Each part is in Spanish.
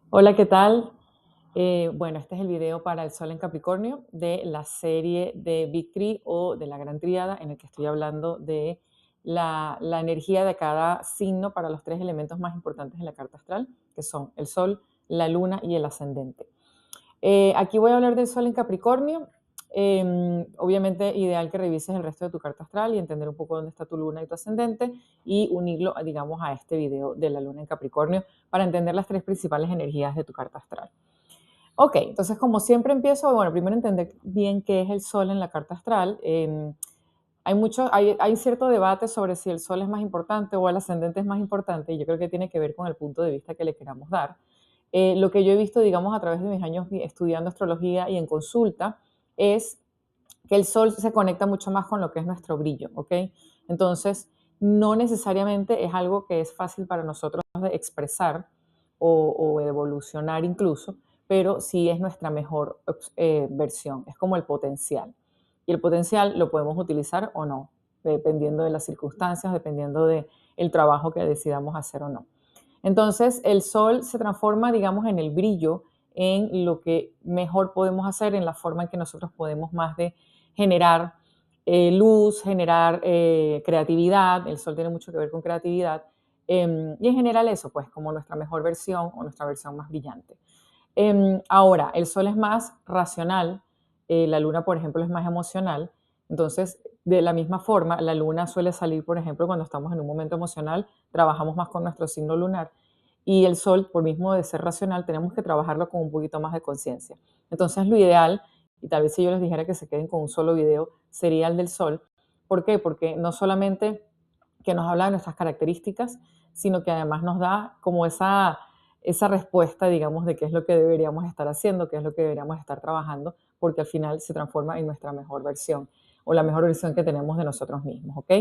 Hola, ¿qué tal? Bueno, este es el video para el Sol en Capricornio de la serie de Big Three o de la Gran Tríada, en el que estoy hablando de la energía de cada signo para los tres elementos más importantes de la carta astral, que son el Sol, la Luna y el ascendente. Aquí voy a hablar del Sol en Capricornio. Obviamente, ideal que revises el resto de tu carta astral y entender un poco dónde está tu Luna y tu ascendente y unirlo, digamos, a este video de la Luna en Capricornio para entender las tres principales energías de tu carta astral. Ok, entonces como siempre empiezo, bueno, primero entender bien qué es el Sol en la carta astral. Hay cierto debate sobre si el Sol es más importante o el ascendente es más importante, y yo creo que tiene que ver con el punto de vista que le queramos dar. Lo que yo he visto, digamos, a través de mis años estudiando astrología y en consulta, es que el Sol se conecta mucho más con lo que es nuestro brillo, ¿ok? Entonces, no necesariamente es algo que es fácil para nosotros de expresar o evolucionar incluso, pero sí es nuestra mejor versión, es como el potencial. Y el potencial lo podemos utilizar o no, dependiendo de las circunstancias, dependiendo del trabajo que decidamos hacer o no. Entonces, el sol se transforma, digamos, en el brillo, en lo que mejor podemos hacer, en la forma en que nosotros podemos más de generar luz, generar creatividad. El sol tiene mucho que ver con creatividad. Y en general eso, pues, como nuestra mejor versión o nuestra versión más brillante. Ahora, el sol es más racional, la luna, por ejemplo, es más emocional. Entonces, de la misma forma, la luna suele salir, por ejemplo, cuando estamos en un momento emocional, trabajamos más con nuestro signo lunar. Y el sol, por mismo de ser racional, tenemos que trabajarlo con un poquito más de conciencia. Entonces, lo ideal, y tal vez si yo les dijera que se queden con un solo video, sería el del sol. ¿Por qué? Porque no solamente que nos habla de nuestras características, sino que además nos da como esa respuesta, digamos, de qué es lo que deberíamos estar haciendo, qué es lo que deberíamos estar trabajando, porque al final se transforma en nuestra mejor versión o la mejor versión que tenemos de nosotros mismos, ¿ok?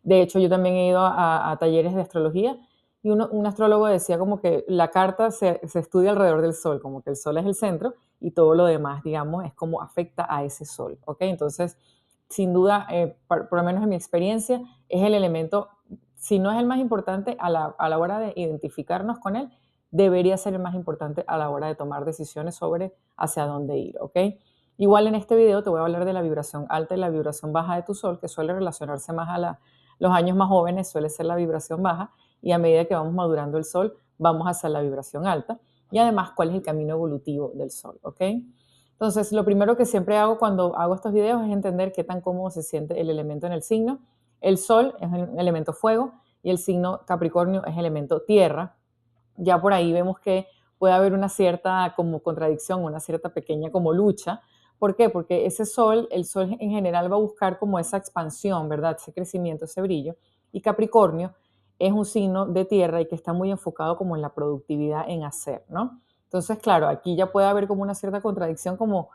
De hecho, yo también he ido a talleres de astrología y un astrólogo decía como que la carta se estudia alrededor del sol, como que el sol es el centro y todo lo demás, digamos, es como afecta a ese sol, ¿ok? Entonces, sin duda, por lo menos en mi experiencia, es el elemento, si no es el más importante a la hora de identificarnos con él, debería ser el más importante a la hora de tomar decisiones sobre hacia dónde ir, ¿ok? Igual en este video te voy a hablar de la vibración alta y la vibración baja de tu sol, que suele relacionarse más los años más jóvenes, suele ser la vibración baja, y a medida que vamos madurando el sol, vamos hacia la vibración alta, y además cuál es el camino evolutivo del sol, ¿ok? Entonces, lo primero que siempre hago cuando hago estos videos es entender qué tan cómodo se siente el elemento en el signo. El sol es el elemento fuego y el signo Capricornio es elemento tierra. Ya por ahí vemos que puede haber una cierta como contradicción, una cierta pequeña como lucha. ¿Por qué? Porque ese sol, el sol en general va a buscar como esa expansión, ¿verdad? Ese crecimiento, ese brillo. Y Capricornio es un signo de tierra y que está muy enfocado como en la productividad, en hacer, ¿no? Entonces, claro, aquí ya puede haber como una cierta contradicción como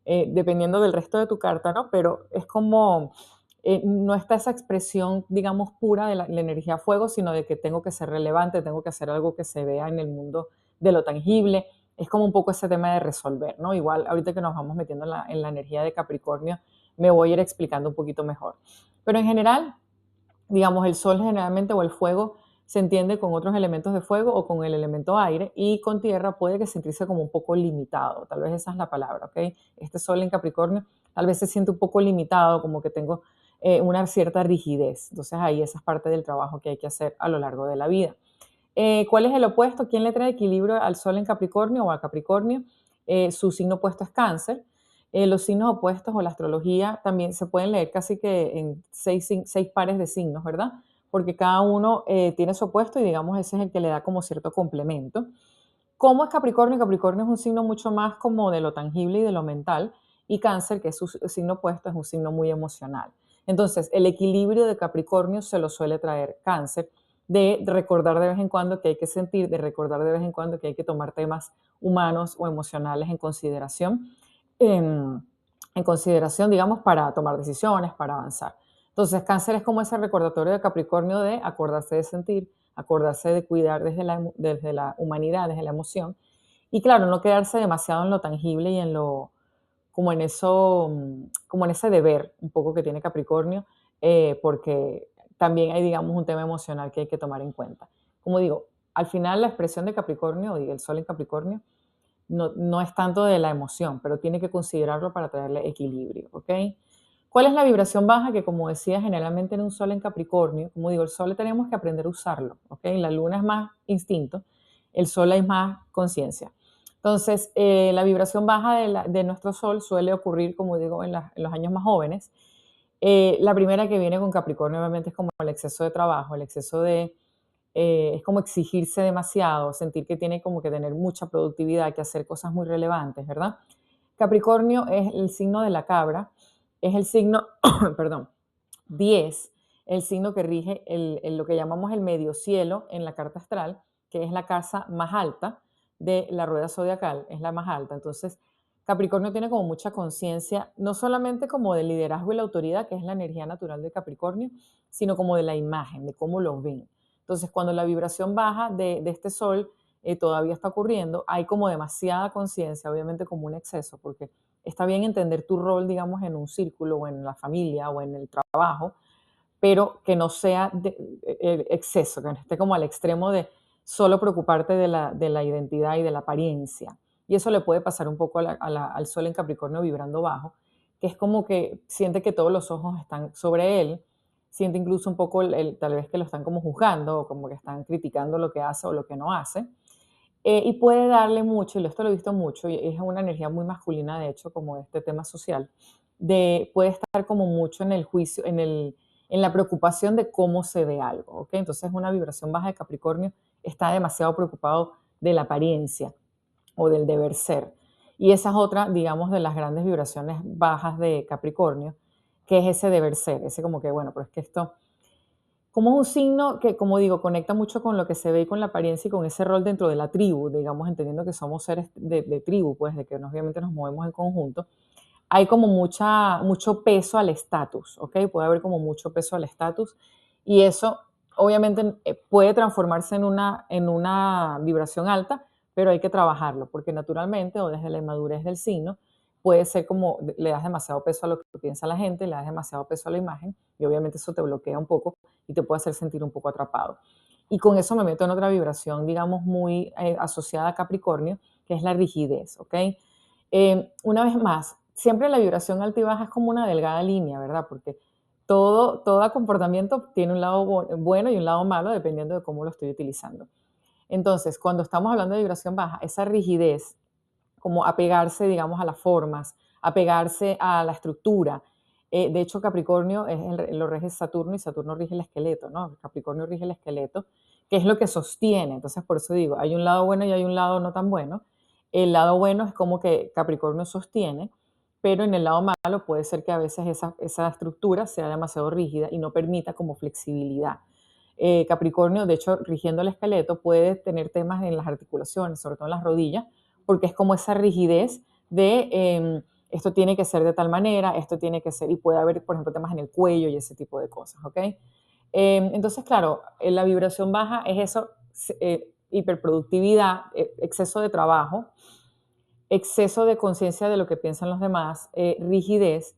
dependiendo del resto de tu carta, ¿no? Pero es como, no está esa expresión, digamos, pura de la energía fuego, sino de que tengo que ser relevante, tengo que hacer algo que se vea en el mundo de lo tangible. Es como un poco ese tema de resolver, ¿no? Igual, ahorita que nos vamos metiendo en la energía de Capricornio, me voy a ir explicando un poquito mejor. Pero en general, digamos, el sol generalmente o el fuego se entiende con otros elementos de fuego o con el elemento aire, y con tierra puede que sentirse como un poco limitado, tal vez esa es la palabra, ¿ok? Este sol en Capricornio tal vez se siente un poco limitado, como que tengo una cierta rigidez. Entonces ahí esa es parte del trabajo que hay que hacer a lo largo de la vida. ¿Cuál es el opuesto? ¿Quién le trae equilibrio al Sol en Capricornio o a Capricornio? Su signo opuesto es Cáncer. Los signos opuestos o la astrología también se pueden leer casi que en seis pares de signos, ¿verdad? Porque cada uno tiene su opuesto y digamos ese es el que le da como cierto complemento. ¿Cómo es Capricornio? Capricornio es un signo mucho más como de lo tangible y de lo mental, y Cáncer, que es su signo opuesto, es un signo muy emocional. Entonces, el equilibrio de Capricornio se lo suele traer Cáncer, de recordar de vez en cuando que hay que sentir, de recordar de vez en cuando que hay que tomar temas humanos o emocionales en, en consideración, digamos, para tomar decisiones, para avanzar. Entonces, Cáncer es como ese recordatorio de Capricornio de acordarse de sentir, acordarse de cuidar desde la humanidad, desde la emoción. Y claro, no quedarse demasiado en lo tangible y como en eso, como en ese deber un poco que tiene Capricornio, porque también hay, digamos, un tema emocional que hay que tomar en cuenta. Como digo, al final la expresión de Capricornio y el Sol en Capricornio no es tanto de la emoción, pero tiene que considerarlo para traerle equilibrio, ¿ok? ¿Cuál es la vibración baja? Que como decía, generalmente en un Sol en Capricornio, como digo, el Sol tenemos que aprender a usarlo, ¿ok? La Luna es más instinto, el Sol es más conciencia. Entonces, la vibración baja de nuestro Sol suele ocurrir, como digo, en los años más jóvenes. La primera que viene con Capricornio obviamente es como el exceso de trabajo, el exceso de es como exigirse demasiado, sentir que tiene como que tener mucha productividad, que hacer cosas muy relevantes, ¿verdad? Capricornio es el signo de la cabra, es el signo, perdón, 10, el signo que rige lo que llamamos el medio cielo en la carta astral, que es la casa más alta de la rueda zodiacal, es la más alta. Entonces, Capricornio tiene como mucha conciencia, no solamente como del liderazgo y la autoridad, que es la energía natural de Capricornio, sino como de la imagen, de cómo lo ven. Entonces, cuando la vibración baja de este sol todavía está ocurriendo, hay como demasiada conciencia, obviamente como un exceso, porque está bien entender tu rol, digamos, en un círculo o en la familia o en el trabajo, pero que no sea el exceso, que no esté como al extremo de solo preocuparte de la identidad y de la apariencia. Y eso le puede pasar un poco al sol en Capricornio vibrando bajo, que es como que siente que todos los ojos están sobre él, siente incluso un poco tal vez que lo están como juzgando o como que están criticando lo que hace o lo que no hace. Y puede darle mucho, y esto lo he visto mucho, y es una energía muy masculina, de hecho, como este tema social, puede estar como mucho en el juicio, en la preocupación de cómo se ve algo, ¿ok? Entonces una vibración baja de Capricornio está demasiado preocupado de la apariencia o del deber ser. Y esa es otra, digamos, de las grandes vibraciones bajas de Capricornio, que es ese deber ser, ese como que, bueno, pero es que esto como es un signo que, como digo, conecta mucho con lo que se ve y con la apariencia y con ese rol dentro de la tribu, digamos, entendiendo que somos seres de tribu, pues, de que obviamente nos movemos en conjunto, hay como mucho peso al estatus, ¿ok? Puede haber como mucho peso al estatus y eso obviamente puede transformarse en una vibración alta, pero hay que trabajarlo, porque naturalmente o desde la inmadurez del signo puede ser como le das demasiado peso a lo que piensa la gente, le das demasiado peso a la imagen y obviamente eso te bloquea un poco y te puede hacer sentir un poco atrapado. Y con eso me meto en otra vibración, digamos, muy asociada a Capricornio, que es la rigidez, ¿ok? Una vez más, siempre la vibración alta y baja es como una delgada línea, ¿verdad? Porque todo comportamiento tiene un lado bueno y un lado malo dependiendo de cómo lo estoy utilizando. Entonces, cuando estamos hablando de vibración baja, esa rigidez, como apegarse, digamos, a las formas, apegarse a la estructura. De hecho, Capricornio lo rige Saturno y Saturno rige el esqueleto, ¿no? Capricornio rige el esqueleto, que es lo que sostiene. Entonces, por eso digo, hay un lado bueno y hay un lado no tan bueno. El lado bueno es como que Capricornio sostiene, pero en el lado malo puede ser que a veces esa estructura sea demasiado rígida y no permita como flexibilidad. Capricornio, de hecho, rigiendo el esqueleto, puede tener temas en las articulaciones, sobre todo en las rodillas, porque es como esa rigidez de esto tiene que ser de tal manera, esto tiene que ser, y puede haber, por ejemplo, temas en el cuello y ese tipo de cosas, ¿ok? Entonces, claro, la vibración baja es eso, hiperproductividad, exceso de trabajo, exceso de conciencia de lo que piensan los demás, rigidez.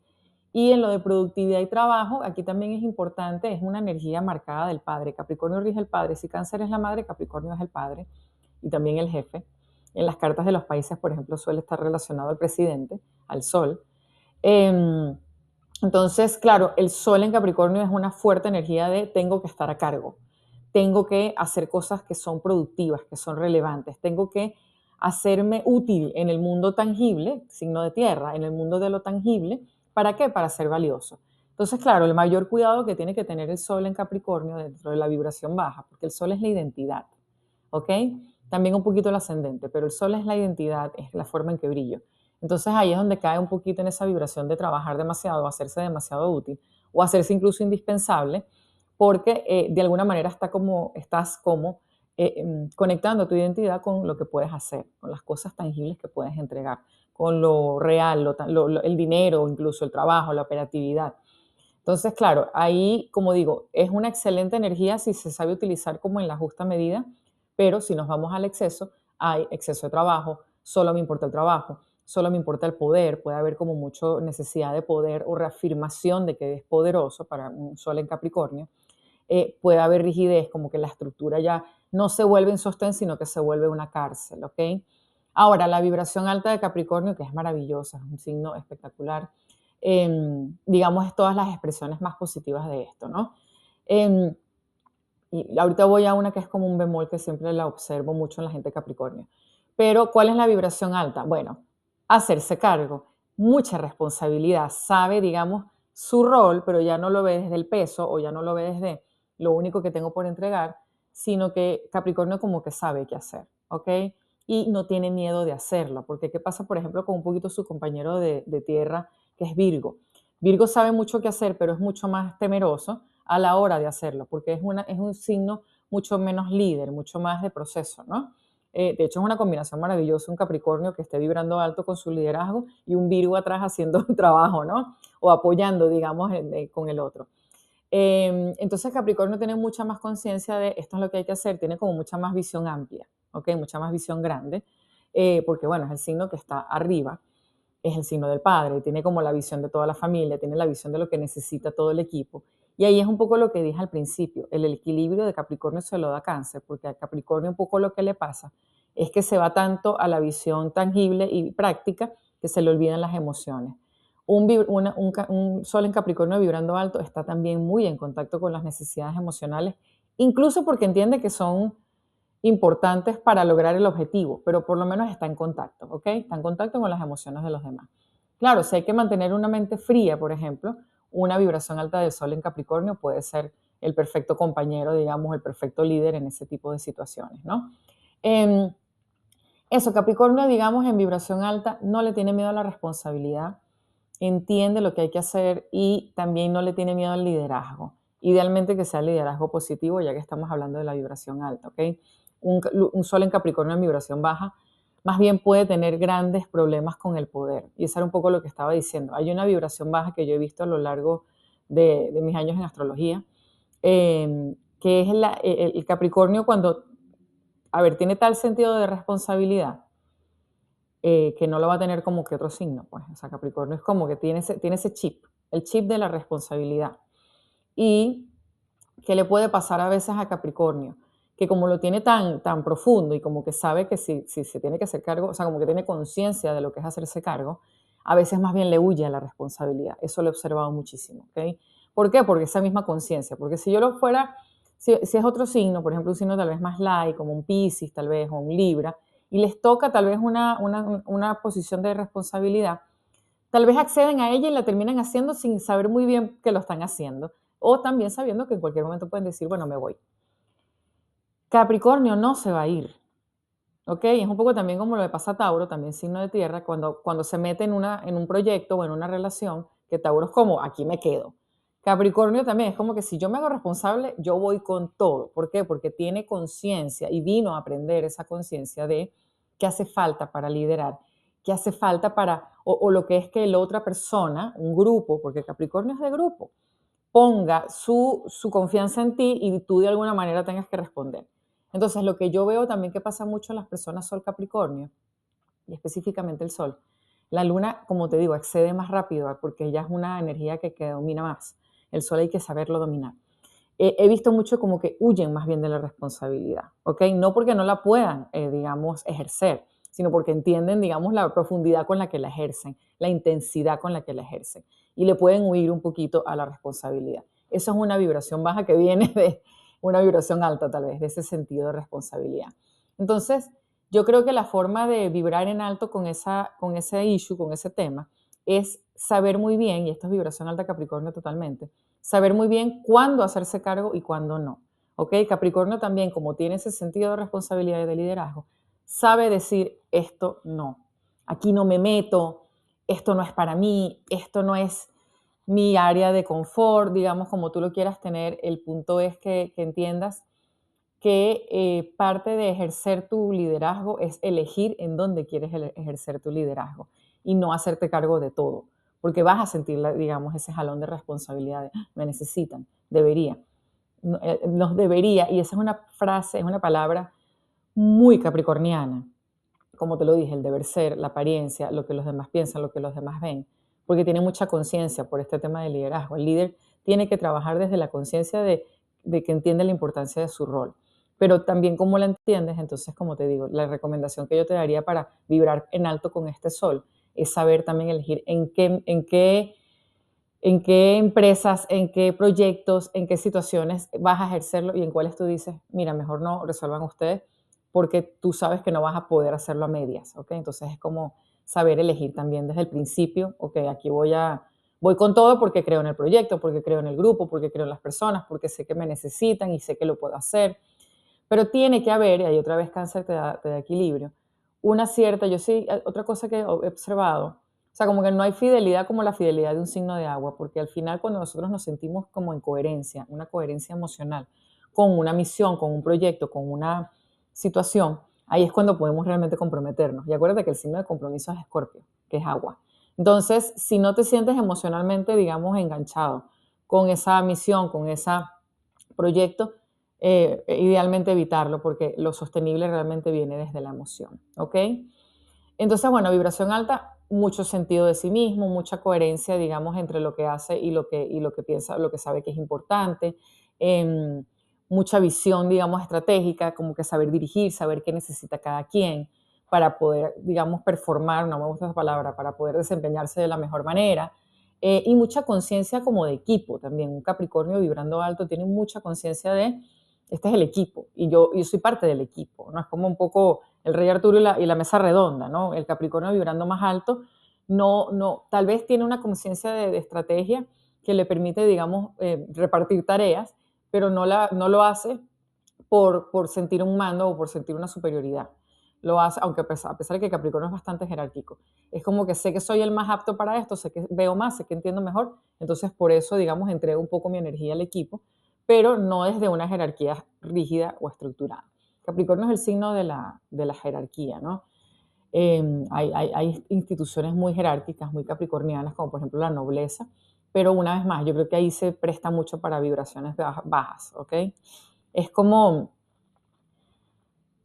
Y en lo de productividad y trabajo, aquí también es importante, es una energía marcada del padre. Capricornio rige el padre. Si Cáncer es la madre, Capricornio es el padre y también el jefe. En las cartas de los países, por ejemplo, suele estar relacionado al presidente, al sol. Eh, entonces, claro, el sol en Capricornio es una fuerte energía de tengo que estar a cargo, tengo que hacer cosas que son productivas, que son relevantes, tengo que hacerme útil en el mundo tangible, signo de tierra, en el mundo de lo tangible. ¿Para qué? Para ser valioso. Entonces, claro, el mayor cuidado que tiene que tener el sol en Capricornio dentro de la vibración baja, porque el sol es la identidad, ¿ok? También un poquito el ascendente, pero el sol es la identidad, es la forma en que brillo. Entonces ahí es donde cae un poquito en esa vibración de trabajar demasiado, hacerse demasiado útil o hacerse incluso indispensable, porque de alguna manera estás como conectando tu identidad con lo que puedes hacer, con las cosas tangibles que puedes entregar, con lo real, el dinero, incluso el trabajo, la operatividad. Entonces, claro, ahí, como digo, es una excelente energía si se sabe utilizar como en la justa medida, pero si nos vamos al exceso, hay exceso de trabajo, solo me importa el trabajo, solo me importa el poder, puede haber como mucha necesidad de poder o reafirmación de que es poderoso para un sol en Capricornio, puede haber rigidez, como que la estructura ya no se vuelve un sostén, sino que se vuelve una cárcel, ¿ok? Ahora, la vibración alta de Capricornio, que es maravillosa, es un signo espectacular, digamos, es todas las expresiones más positivas de esto, ¿no? Em, y ahorita voy a una que es como un bemol que siempre la observo mucho en la gente Capricornio. Pero, ¿cuál es la vibración alta? Bueno, hacerse cargo, mucha responsabilidad, sabe, digamos, su rol, pero ya no lo ve desde el peso o ya no lo ve desde lo único que tengo por entregar, sino que Capricornio como que sabe qué hacer, ¿ok? Y no tiene miedo de hacerlo, porque ¿qué pasa, por ejemplo, con un poquito su compañero de tierra, que es Virgo? Virgo sabe mucho qué hacer, pero es mucho más temeroso a la hora de hacerlo, porque es un signo mucho menos líder, mucho más de proceso, ¿no? De hecho, es una combinación maravillosa, un Capricornio que esté vibrando alto con su liderazgo y un Virgo atrás haciendo un trabajo, ¿no? O apoyando, digamos, con el otro. Entonces, Capricornio tiene mucha más conciencia de esto es lo que hay que hacer, tiene como mucha más visión amplia, ¿ok? Mucha más visión grande, porque, bueno, es el signo que está arriba, es el signo del padre, tiene como la visión de toda la familia, tiene la visión de lo que necesita todo el equipo. Y ahí es un poco lo que dije al principio, el equilibrio de Capricornio se lo da Cáncer, porque a Capricornio un poco lo que le pasa es que se va tanto a la visión tangible y práctica que se le olvidan las emociones. Un sol en Capricornio vibrando alto está también muy en contacto con las necesidades emocionales, incluso porque entiende que son importantes para lograr el objetivo, pero por lo menos está en contacto, ¿ok? Está en contacto con las emociones de los demás. Claro, si hay que mantener una mente fría, por ejemplo, una vibración alta del Sol en Capricornio puede ser el perfecto compañero, digamos, el perfecto líder en ese tipo de situaciones, ¿no? Eh, Eso, Capricornio, digamos, en vibración alta, no le tiene miedo a la responsabilidad, entiende lo que hay que hacer y también no le tiene miedo al liderazgo. Idealmente que sea liderazgo positivo, ya que estamos hablando de la vibración alta, ¿ok? Un sol en Capricornio en vibración baja, más bien puede tener grandes problemas con el poder. Y eso era un poco lo que estaba diciendo. Hay una vibración baja que yo he visto a lo largo de mis años en astrología, que es el Capricornio cuando, a ver, tiene tal sentido de responsabilidad que no lo va a tener como que otro signo, pues. O sea, Capricornio es como que tiene ese chip, el chip de la responsabilidad. Y ¿qué le puede pasar a veces a Capricornio? Que como lo tiene tan profundo y como que sabe que si se tiene que hacer cargo, o sea, como que tiene conciencia de lo que es hacerse cargo, a veces más bien le huye a la responsabilidad. Eso lo he observado muchísimo, ¿ok? ¿Por qué? Porque esa misma conciencia. Porque si yo lo fuera, si es otro signo, por ejemplo, un signo tal vez más light, como un Piscis tal vez, o un Libra, y les toca tal vez una posición de responsabilidad, tal vez acceden a ella y la terminan haciendo sin saber muy bien que lo están haciendo, o también sabiendo que en cualquier momento pueden decir, bueno, me voy. Capricornio no se va a ir, ¿ok? Es un poco también como lo que pasa a Tauro, también signo de tierra, cuando se mete en un proyecto o en una relación, que Tauro es como, aquí me quedo. Capricornio también es como que si yo me hago responsable, yo voy con todo. ¿Por qué? Porque tiene conciencia y vino a aprender esa conciencia de qué hace falta para liderar, qué hace falta o lo que es que la otra persona, un grupo, porque Capricornio es de grupo, ponga su confianza en ti y tú de alguna manera tengas que responder. Entonces, lo que yo veo también que pasa mucho en las personas Sol Capricornio, y específicamente el Sol, la Luna, como te digo, excede más rápido porque ella es una energía que domina más. El Sol hay que saberlo dominar. He visto mucho como que huyen más bien de la responsabilidad, ¿ok? No porque no la puedan, digamos, ejercer, sino porque entienden, digamos, la profundidad con la que la ejercen, la intensidad con la que la ejercen, y le pueden huir un poquito a la responsabilidad. Eso es una vibración baja que viene de una vibración alta, tal vez, de ese sentido de responsabilidad. Entonces, yo creo que la forma de vibrar en alto con ese issue, con ese tema, es saber muy bien, y esto es vibración alta Capricornio totalmente, saber muy bien cuándo hacerse cargo y cuándo no. ¿Ok? Capricornio también, como tiene ese sentido de responsabilidad y de liderazgo, sabe decir esto no, aquí no me meto, esto no es para mí, esto no es mi área de confort, digamos, como tú lo quieras tener. El punto es que entiendas que parte de ejercer tu liderazgo es elegir en dónde quieres ejercer tu liderazgo y no hacerte cargo de todo, porque vas a sentir, digamos, ese jalón de responsabilidad. Me necesitan, debería, nos debería, y esa es una frase, es una palabra muy capricorniana, como te lo dije, el deber ser, la apariencia, lo que los demás piensan, lo que los demás ven, porque tiene mucha conciencia por este tema de liderazgo. El líder tiene que trabajar desde la conciencia de que entiende la importancia de su rol. pero también cómo la entiendes. Entonces, como te digo, la recomendación que yo te daría para vibrar en alto con este sol es saber también elegir en qué empresas, en qué proyectos, en qué situaciones vas a ejercerlo y en cuáles tú dices, mira, mejor no resuelvan ustedes porque tú sabes que no vas a poder hacerlo a medias, ¿ok? Entonces es como saber elegir también desde el principio, ok, aquí voy con todo porque creo en el proyecto, porque creo en el grupo, porque creo en las personas, porque sé que me necesitan y sé que lo puedo hacer, pero tiene que haber, y ahí otra vez cáncer te da equilibrio, una cierta, yo sí, otra cosa que he observado, o sea, como que no hay fidelidad como la fidelidad de un signo de agua, porque al final cuando nosotros nos sentimos como en coherencia, una coherencia emocional, con una misión, con un proyecto, con una situación, ahí es cuando podemos realmente comprometernos. Y acuérdate que el signo de compromiso es Escorpio, que es agua. Entonces, si no te sientes emocionalmente, digamos, enganchado con esa misión, con ese proyecto, idealmente evitarlo porque lo sostenible realmente viene desde la emoción, ¿ok? Entonces, bueno, vibración alta, mucho sentido de sí mismo, mucha coherencia, digamos, entre lo que hace y lo que piensa, lo que sabe que es importante, em, mucha visión, digamos, estratégica, como que saber dirigir, saber qué necesita cada quien para poder, digamos, performar, no me gusta esa palabra, para poder desempeñarse de la mejor manera, y mucha conciencia como de equipo también. Un Capricornio vibrando alto tiene mucha conciencia de, este es el equipo, y yo soy parte del equipo, ¿no? Es como un poco el rey Arturo y la mesa redonda, ¿no? El Capricornio vibrando más alto, no, tal vez tiene una conciencia de estrategia que le permite, digamos, repartir tareas, pero no lo hace por sentir un mando o por sentir una superioridad. Lo hace, aunque a pesar de que Capricornio es bastante jerárquico. Es como que sé que soy el más apto para esto, sé que veo más, sé que entiendo mejor, entonces por eso, digamos, entrego un poco mi energía al equipo, pero no desde una jerarquía rígida o estructurada. Capricornio es el signo de la jerarquía, ¿no? Hay instituciones muy jerárquicas, muy capricornianas, como por ejemplo la nobleza, pero una vez más, yo creo que ahí se presta mucho para vibraciones bajas, ¿ok? Es como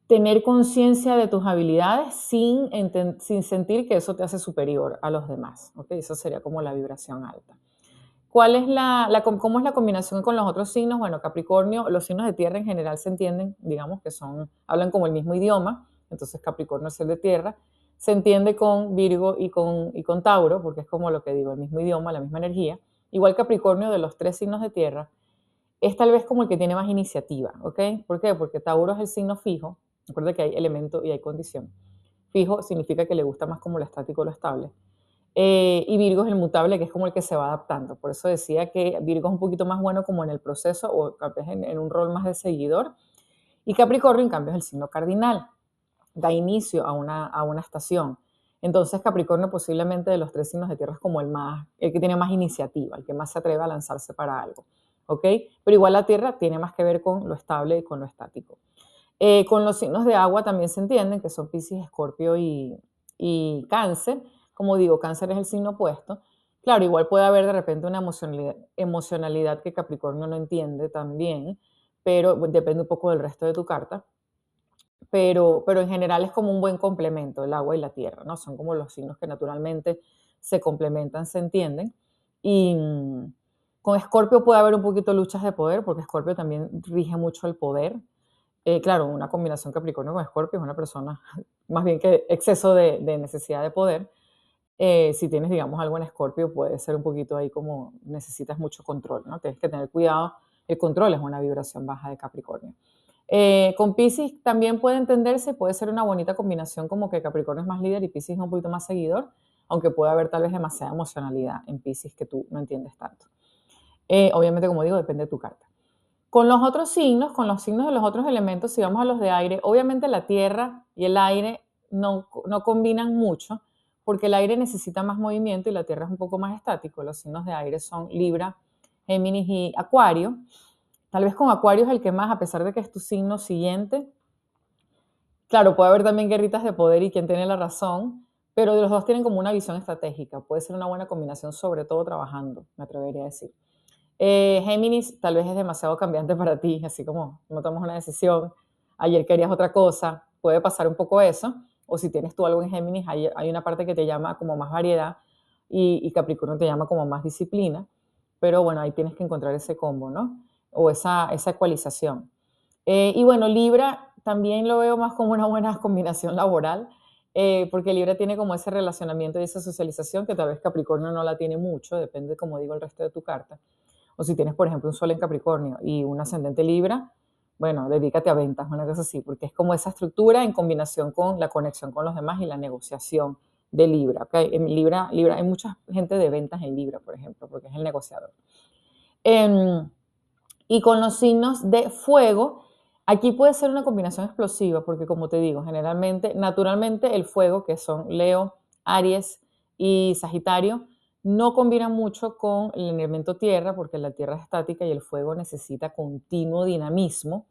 tener conciencia de tus habilidades sin sentir que eso te hace superior a los demás, ¿ok? Eso sería como la vibración alta. ¿Cuál es cómo es la combinación con los otros signos? Bueno, Capricornio, los signos de tierra en general se entienden, digamos que hablan como el mismo idioma, entonces Capricornio es el de tierra, se entiende con Virgo y con Tauro, porque es como lo que digo, el mismo idioma, la misma energía. Igual Capricornio de los tres signos de tierra es tal vez como el que tiene más iniciativa, ¿ok? ¿Por qué? Porque Tauro es el signo fijo, recuerda que hay elemento y hay condición. Fijo significa que le gusta más como lo estático o lo estable. Y Virgo es el mutable, que es como el que se va adaptando. Por eso decía que Virgo es un poquito más bueno como en el proceso o tal vez en un rol más de seguidor. Y Capricornio, en cambio, es el signo cardinal. Da inicio a una estación. Entonces, Capricornio posiblemente de los tres signos de tierra es como el que tiene más iniciativa, el que más se atreve a lanzarse para algo. ¿Ok? Pero igual la tierra tiene más que ver con lo estable y con lo estático. Con los signos de agua también se entienden, que son Piscis, Escorpio y Cáncer. Como digo, Cáncer es el signo opuesto. Claro, igual puede haber de repente una emocionalidad que Capricornio no entiende también, pero depende un poco del resto de tu carta. Pero en general es como un buen complemento, el agua y la tierra, ¿no? Son como los signos que naturalmente se complementan, se entienden. Y con Escorpio puede haber un poquito luchas de poder, porque Escorpio también rige mucho el poder. Claro, una combinación Capricornio con Escorpio es una persona más bien que exceso de necesidad de poder. Si tienes, digamos, algo en Escorpio, puede ser un poquito ahí como necesitas mucho control, ¿no? Tienes que tener cuidado. El control es una vibración baja de Capricornio. Con Piscis también puede entenderse, puede ser una bonita combinación como que Capricornio es más líder y Piscis es un poquito más seguidor, aunque puede haber tal vez demasiada emocionalidad en Piscis que tú no entiendes tanto. Obviamente, como digo, depende de tu carta. Con los otros signos, con los signos de los otros elementos, si vamos a los de aire, obviamente la tierra y el aire no combinan mucho, porque el aire necesita más movimiento y la tierra es un poco más estático. Los signos de aire son Libra, Géminis y Acuario. Tal vez con Acuario es el que más, a pesar de que es tu signo siguiente. Claro, puede haber también guerritas de poder y quién tiene la razón, pero de los dos tienen como una visión estratégica. Puede ser una buena combinación, sobre todo trabajando, me atrevería a decir. Géminis tal vez es demasiado cambiante para ti, así como no tomas una decisión, ayer querías otra cosa, puede pasar un poco eso, o si tienes tú algo en Géminis, hay una parte que te llama como más variedad y Capricornio te llama como más disciplina, pero bueno, ahí tienes que encontrar ese combo, ¿no? O esa ecualización. Y bueno, Libra también lo veo más como una buena combinación laboral, porque Libra tiene como ese relacionamiento y esa socialización que tal vez Capricornio no la tiene mucho, depende, como digo, el resto de tu carta. O si tienes, por ejemplo, un sol en Capricornio y un ascendente Libra, bueno, dedícate a ventas, una cosa así, porque es como esa estructura en combinación con la conexión con los demás y la negociación de Libra. ¿Okay? En Libra, hay mucha gente de ventas en Libra, por ejemplo, porque es el negociador. Em, y con los signos de fuego, aquí puede ser una combinación explosiva, porque como te digo, generalmente, naturalmente el fuego, que son Leo, Aries y Sagitario, no combina mucho con el elemento tierra, porque la tierra es estática y el fuego necesita continuo dinamismo,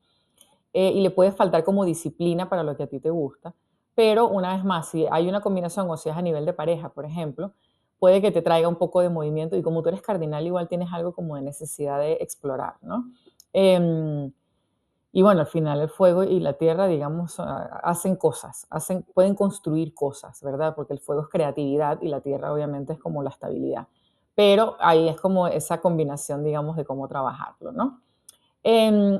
y le puede faltar como disciplina para lo que a ti te gusta. Pero una vez más, si hay una combinación o si es a nivel de pareja, por ejemplo, puede que te traiga un poco de movimiento y como tú eres cardinal, igual tienes algo como de necesidad de explorar, ¿no? Em, y bueno, al final el fuego y la tierra, digamos, hacen cosas, pueden construir cosas, ¿verdad? Porque el fuego es creatividad y la tierra obviamente es como la estabilidad. Pero ahí es como esa combinación, digamos, de cómo trabajarlo, ¿no?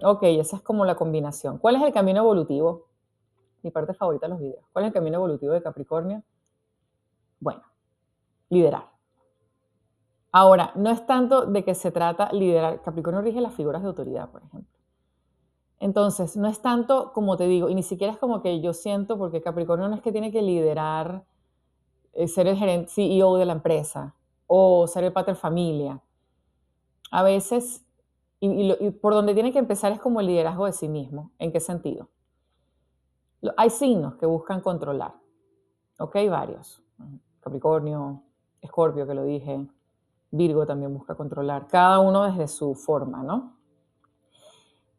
Ok, esa es como la combinación. ¿Cuál es el camino evolutivo? Mi parte favorita de los videos. ¿Cuál es el camino evolutivo de Capricornio? Bueno, liderar. Ahora, no es tanto de que se trata liderar. Capricornio rige las figuras de autoridad, por ejemplo. Entonces, no es tanto como te digo, y ni siquiera es como que yo siento, porque Capricornio no es que tiene que liderar, ser el gerente CEO de la empresa o ser el pater familia. A veces, y por donde tiene que empezar es como el liderazgo de sí mismo. ¿En qué sentido? Hay signos que buscan controlar, ¿ok? Varios. Capricornio, Escorpio, que lo dije, Virgo también busca controlar, cada uno desde su forma, ¿no?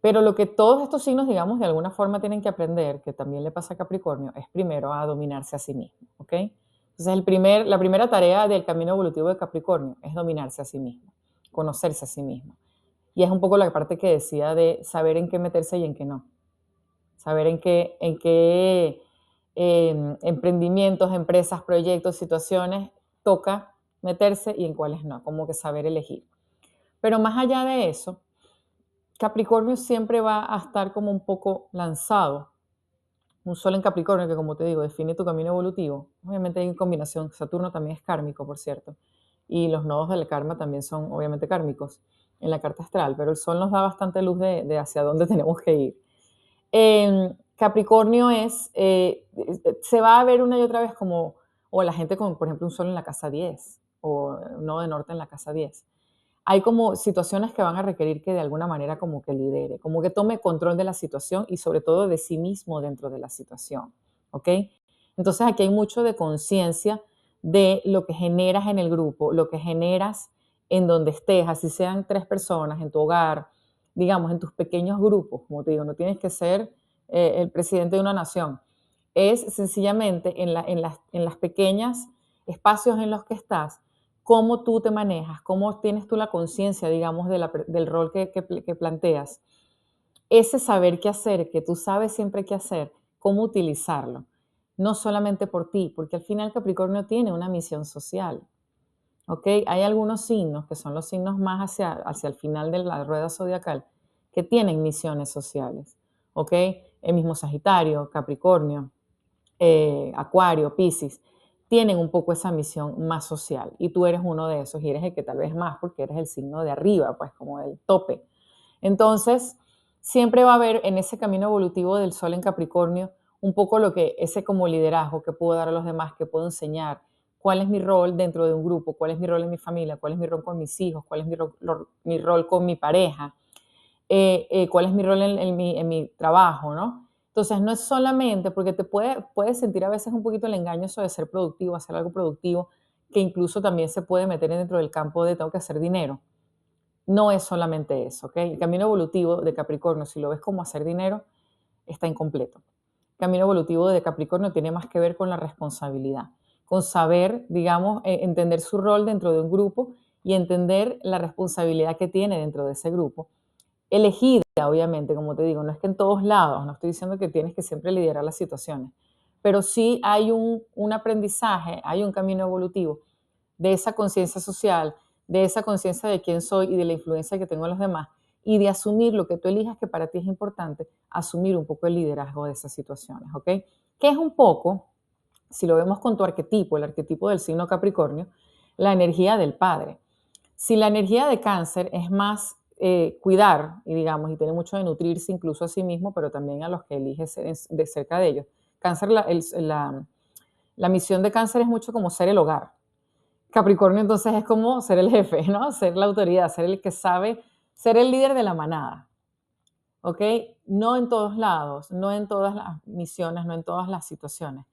Pero lo que todos estos signos, digamos, de alguna forma tienen que aprender, que también le pasa a Capricornio, es primero a dominarse a sí mismo, ¿ok? Entonces, la primera tarea del camino evolutivo de Capricornio es dominarse a sí mismo, conocerse a sí mismo. Y es un poco la parte que decía de saber en qué meterse y en qué no. Saber en qué emprendimientos, empresas, proyectos, situaciones toca meterse y en cuáles no, como que saber elegir. Pero más allá de eso, Capricornio siempre va a estar como un poco lanzado. Un sol en Capricornio que, como te digo, define tu camino evolutivo. Obviamente hay combinación, Saturno también es kármico, por cierto, y los nodos del karma también son obviamente kármicos en la carta astral, pero el sol nos da bastante luz de hacia dónde tenemos que ir. Capricornio se va a ver una y otra vez como, o la gente con, por ejemplo, un sol en la casa 10 o un nodo de norte en la casa 10. Hay como situaciones que van a requerir que de alguna manera como que lidere, como que tome control de la situación y sobre todo de sí mismo dentro de la situación, ¿ok? Entonces aquí hay mucho de conciencia de lo que generas en el grupo, lo que generas en donde estés, así sean 3 personas en tu hogar, digamos, en tus pequeños grupos, como te digo, no tienes que ser el presidente de una nación, es sencillamente en las pequeñas espacios en los que estás, cómo tú te manejas, cómo tienes tú la conciencia, digamos, del rol que planteas. Ese saber qué hacer, que tú sabes siempre qué hacer, cómo utilizarlo. No solamente por ti, porque al final Capricornio tiene una misión social. ¿Ok? Hay algunos signos, que son los signos más hacia el final de la rueda zodiacal, que tienen misiones sociales. ¿Ok? El mismo Sagitario, Capricornio, Acuario, Piscis, tienen un poco esa misión más social. Y tú eres uno de esos y eres el que tal vez más porque eres el signo de arriba, pues como del tope. Entonces, siempre va a haber en ese camino evolutivo del Sol en Capricornio un poco lo que ese como liderazgo que puedo dar a los demás, que puedo enseñar, cuál es mi rol dentro de un grupo, cuál es mi rol en mi familia, cuál es mi rol con mis hijos, cuál es mi rol con mi pareja, cuál es mi rol en mi trabajo, ¿no? Entonces, no es solamente porque puedes sentir a veces un poquito el engaño eso de ser productivo, hacer algo productivo, que incluso también se puede meter dentro del campo de tengo que hacer dinero. No es solamente eso, ¿ok? El camino evolutivo de Capricornio, si lo ves como hacer dinero, está incompleto. El camino evolutivo de Capricornio tiene más que ver con la responsabilidad, con saber, digamos, entender su rol dentro de un grupo y entender la responsabilidad que tiene dentro de ese grupo elegida, obviamente, como te digo, no es que en todos lados, no estoy diciendo que tienes que siempre liderar las situaciones, pero sí hay un aprendizaje, hay un camino evolutivo de esa conciencia social, de esa conciencia de quién soy y de la influencia que tengo en los demás, y de asumir lo que tú elijas que para ti es importante, asumir un poco el liderazgo de esas situaciones, ¿ok? Que es un poco, si lo vemos con tu arquetipo, el arquetipo del signo Capricornio, la energía del padre. Si la energía de cáncer es más cuidar, y digamos, y tiene mucho de nutrirse incluso a sí mismo, pero también a los que elige de cerca de ellos. Cáncer, la misión de cáncer es mucho como ser el hogar. Capricornio entonces es como ser el jefe, ¿no? Ser la autoridad, ser el que sabe, ser el líder de la manada, ¿ok? No en todos lados, no en todas las misiones, no en todas las situaciones,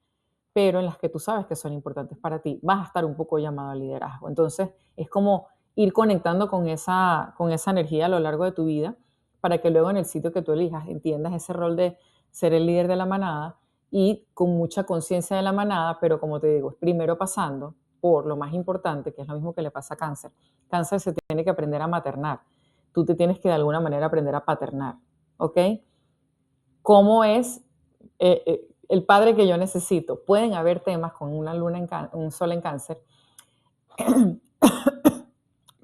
pero en las que tú sabes que son importantes para ti, vas a estar un poco llamado al liderazgo. Entonces, es como ir conectando con esa energía a lo largo de tu vida para que luego en el sitio que tú elijas entiendas ese rol de ser el líder de la manada y con mucha conciencia de la manada, pero como te digo, es primero pasando por lo más importante, que es lo mismo que le pasa a cáncer. Cáncer se tiene que aprender a maternar. Tú te tienes que de alguna manera aprender a paternar, ¿ok? ¿Cómo es el padre que yo necesito? Pueden haber temas con una luna un sol en cáncer,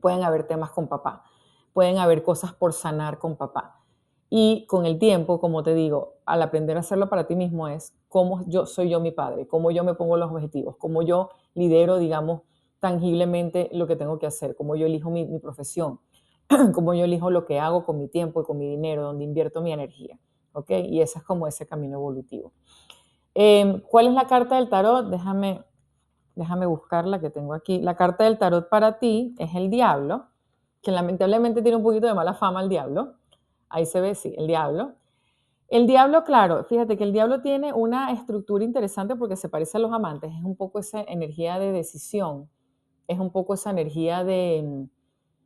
pueden haber temas con papá, pueden haber cosas por sanar con papá. Y con el tiempo, como te digo, al aprender a hacerlo para ti mismo es cómo yo soy yo mi padre, cómo yo me pongo los objetivos, cómo yo lidero, digamos, tangiblemente lo que tengo que hacer, cómo yo elijo mi profesión, cómo yo elijo lo que hago con mi tiempo y con mi dinero, dónde invierto mi energía. ¿Ok? Y ese es como ese camino evolutivo. ¿Cuál es la carta del tarot? Déjame buscarla que tengo aquí. La carta del tarot para ti es el diablo, que lamentablemente tiene un poquito de mala fama el diablo. Ahí se ve, sí, el diablo. El diablo, claro, fíjate que el diablo tiene una estructura interesante porque se parece a los amantes, es un poco esa energía de decisión, es un poco esa energía de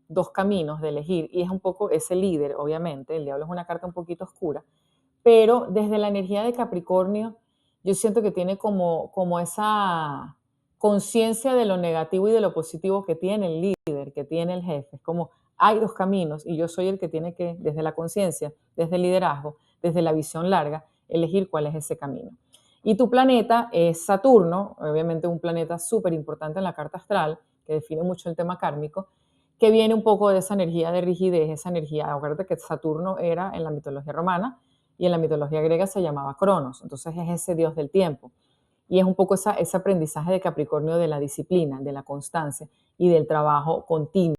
dos caminos de elegir y es un poco ese líder, obviamente, el diablo es una carta un poquito oscura, pero desde la energía de Capricornio, yo siento que tiene como esa conciencia de lo negativo y de lo positivo que tiene el líder, que tiene el jefe. Es como hay dos caminos y yo soy el que tiene que, desde la conciencia, desde el liderazgo, desde la visión larga, elegir cuál es ese camino. Y tu planeta es Saturno, obviamente un planeta súper importante en la carta astral, que define mucho el tema kármico, que viene un poco de esa energía de rigidez, esa energía, acuérdate que Saturno era en la mitología romana, y en la mitología griega se llamaba Cronos, entonces es ese dios del tiempo. Y es un poco ese aprendizaje de Capricornio de la disciplina, de la constancia y del trabajo continuo.